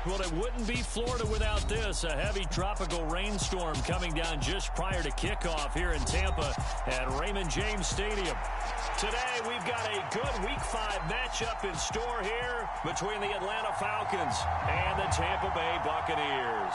Well, it wouldn't be Florida without this. A heavy tropical rainstorm coming down just prior to kickoff here in Tampa at Raymond James Stadium. Today, we've got a good Week 5 matchup in store here between the Atlanta Falcons and the Tampa Bay Buccaneers.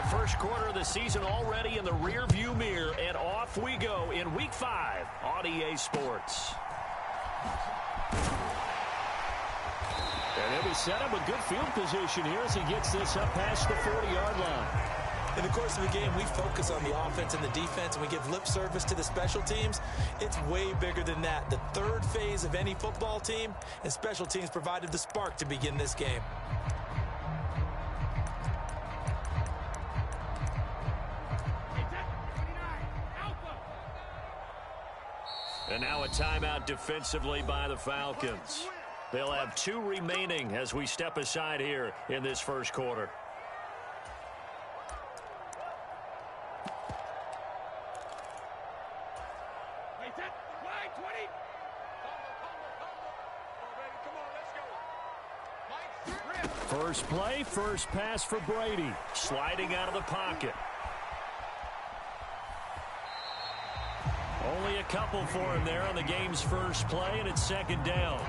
First quarter of the season already in the rear-view mirror, and off we go in Week 5 on EA Sports. And he'll be set up a good field position here as he gets this up past the 40-yard line. In the course of the game, we focus on the offense and the defense, and we give lip service to the special teams. It's way bigger than that. The third phase of any football team, and special teams provided the spark to begin this game. And now a timeout defensively by the Falcons. They'll have 2 remaining as we step aside here in this first quarter. First play, first pass for Brady. Sliding out of the pocket. Only a couple for him there on the game's first play, and it's second down.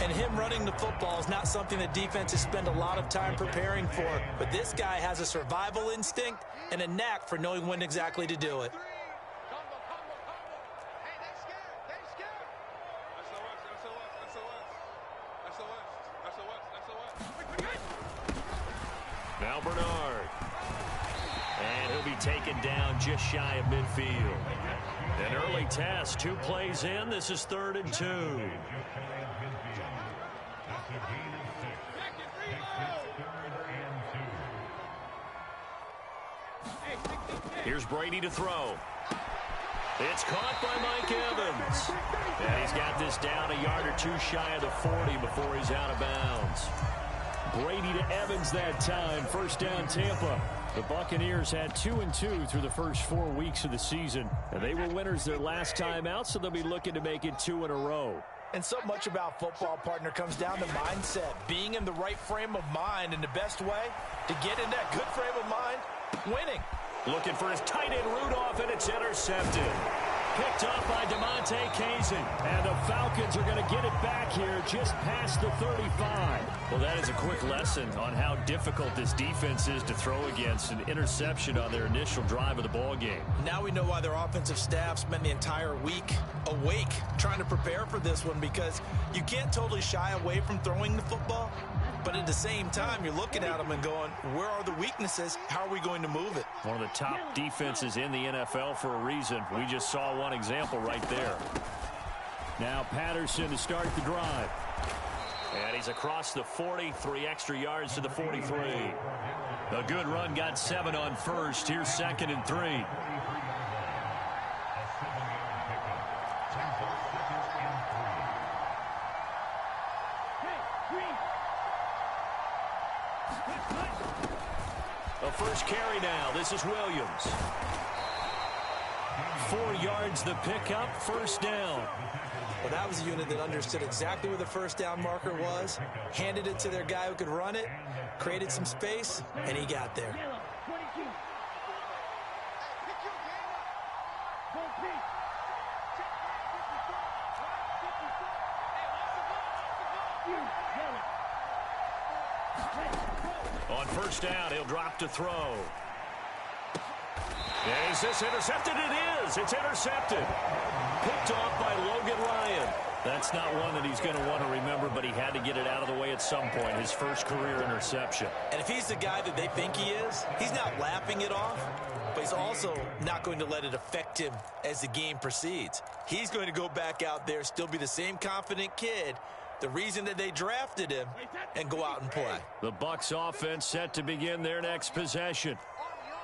And him running the football is not something that defenses spend a lot of time preparing for. But this guy has a survival instinct and a knack for knowing when exactly to do it. Now Bernard. And he'll be taken down just shy of midfield. An early test, 2 plays in. This is 3rd and 2. Here's Brady to throw. It's caught by Mike Evans. And he's got this down a yard or 2 shy of the 40 before he's out of bounds. Brady to Evans that time. First down, Tampa. The Buccaneers had 2-2 through the first 4 weeks of the season, and they were winners their last time out, so they'll be looking to make it 2 in a row. And so much about football, partner, comes down to mindset, being in the right frame of mind, and the best way to get in that good frame of mind, winning. Looking for his tight end Rudolph, and it's intercepted. Picked off by DeMonte Casey. And the Falcons are going to get it back here just past the 35. Well, that is a quick lesson on how difficult this defense is to throw against. An interception on their initial drive of the ball game. Now we know why their offensive staff spent the entire week awake trying to prepare for this one, because you can't totally shy away from throwing the football. But at the same time, you're looking at them and going, where are the weaknesses? How are we going to move it? One of the top defenses in the NFL for a reason. We just saw one example right there. Now Patterson to start the drive. And he's across the 40, 3 extra yards to the 43. A good run, got 7 on first. Here's 2nd and 3. A first carry now. This is Williams. 4 yards the pickup, first down. Well, that was a unit that understood exactly where the first down marker was, handed it to their guy who could run it, created some space, and he got there. On first down, he'll drop to throw. And is this intercepted? It is. It's intercepted. Picked off by Logan Ryan. That's not one that he's going to want to remember, but he had to get it out of the way at some point. His first career interception. And if he's the guy that they think he is, he's not laughing it off, but he's also not going to let it affect him as the game proceeds. He's going to go back out there, still be the same confident kid, the reason that they drafted him, and go out and play. The Bucs offense set to begin their next possession.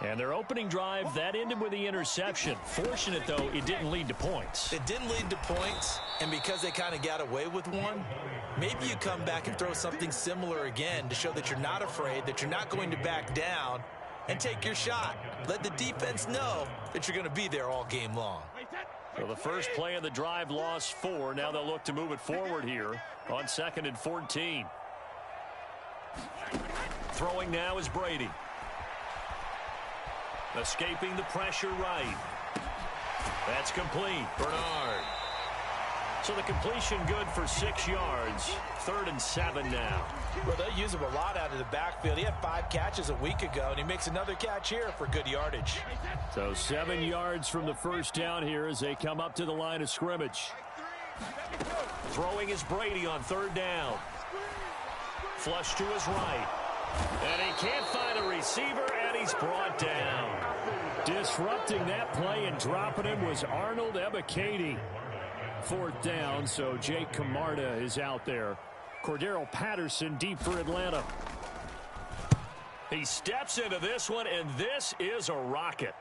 And their opening drive, that ended with the interception. Fortunate, though, it didn't lead to points. It didn't lead to points, and because they kind of got away with one, maybe you come back and throw something similar again to show that you're not afraid, that you're not going to back down, and take your shot. Let the defense know that you're going to be there all game long. So the first play of the drive lost 4. Now they'll look to move it forward here on 2nd and 14. Throwing now is Brady. Escaping the pressure right. That's complete. Bernard. So the completion good for 6 yards. 3rd and 7 now. Well, they use him a lot out of the backfield. He had 5 catches a week ago, and he makes another catch here for good yardage. So 7 yards from the first down here as they come up to the line of scrimmage. Throwing is Brady on 3rd down. Flush to his right. And he can't find a receiver, and he's brought down. Disrupting that play and dropping him was Arnold Ebiketie. 4th down, so Jake Camarda is out there. Cordero Patterson deep for Atlanta. He steps into this one, and this is a rocket.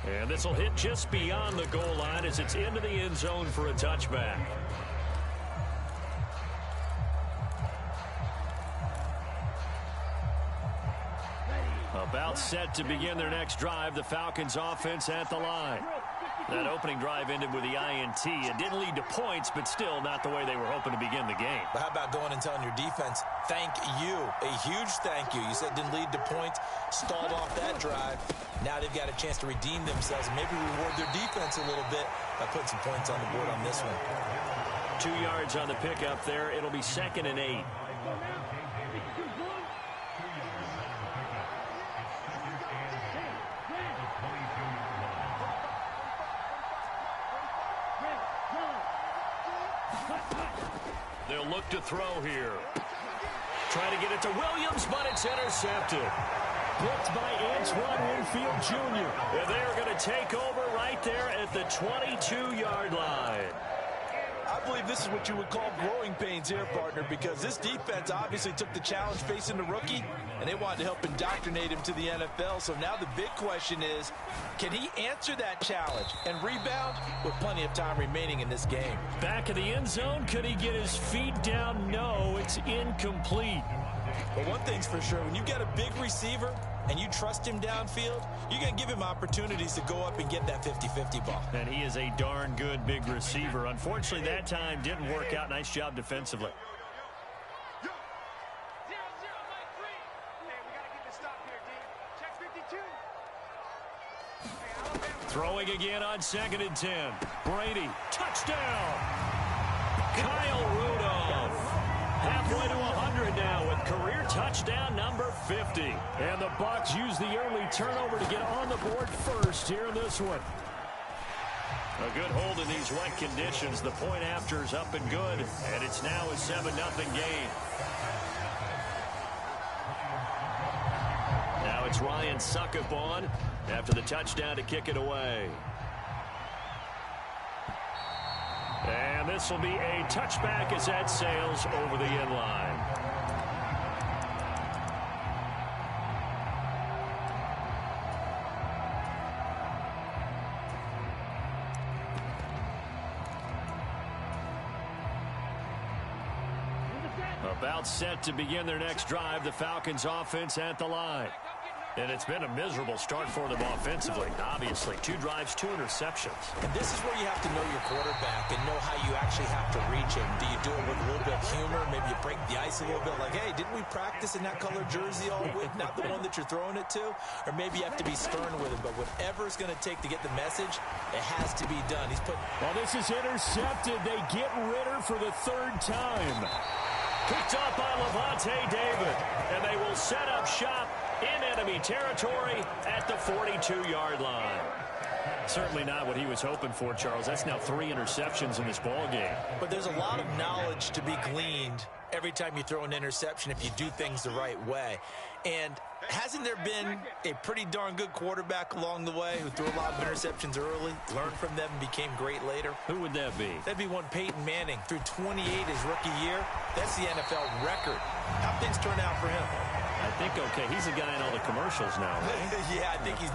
And this will hit just beyond the goal line as it's into the end zone for a touchback. About set to begin their next drive. The Falcons offense at the line. That opening drive ended with the INT. It didn't lead to points, but still not the way they were hoping to begin the game. But how about going and telling your defense, thank you, a huge thank you. You said it didn't lead to points, stalled off that drive. Now they've got a chance to redeem themselves and maybe reward their defense a little bit by putting some points on the board on this one. 2 yards on the pickup there. It'll be 2nd and 8. They'll look to throw here. Trying to get it to Williams, but it's intercepted. Blocked by Antoine Winfield Jr. And they're going to take over right there at the 22-yard line. I believe this is what you would call growing pains here, partner, because this defense obviously took the challenge facing the rookie, and they wanted to help indoctrinate him to the NFL. So now the big question is, can he answer that challenge and rebound with plenty of time remaining in this game? Back in the end zone, could he get his feet down? No, it's incomplete. But one thing's for sure, when you get a big receiver and you trust him downfield, you're going to give him opportunities to go up and get that 50-50 ball. And he is a darn good big receiver. Unfortunately, that time didn't work out. Nice job defensively. Throwing again on 2nd and 10. Brady, touchdown. Kyle Rudolph. Halfway to 100 now with career touchdown number 50. And the Bucs use the early turnover to get on the board first here in this one. A good hold in these wet conditions. The point after is up and good, and it's now a 7-0 game. Now it's Ryan Suckup on after the touchdown to kick it away. And this will be a touchback as that sails over the end line. About set to begin their next drive, the Falcons offense at the line. And it's been a miserable start for them offensively. Obviously, 2 drives, 2 interceptions. And this is where you have to know your quarterback and know how you actually have to reach him. Do you do it with a little bit of humor? Maybe you break the ice a little bit like, hey, didn't we practice in that color jersey all week? Not the one that you're throwing it to? Or maybe you have to be stern with him. But whatever it's going to take to get the message, it has to be done. Well, this is intercepted. They get Ritter for the 3rd time. Picked up by Levante David. And they will set up shop in enemy territory at the 42-yard line. Certainly not what he was hoping for, Charles. That's now 3 interceptions in this ball game. But there's a lot of knowledge to be gleaned every time you throw an interception if you do things the right way. And hasn't there been a pretty darn good quarterback along the way who threw a lot of interceptions early, learned from them, and became great later? Who would that be? That'd be one Peyton Manning. Threw 28 his rookie year. That's the NFL record. How things turn out for him? I think, okay, he's a guy in all the commercials now, right? Yeah, I think he's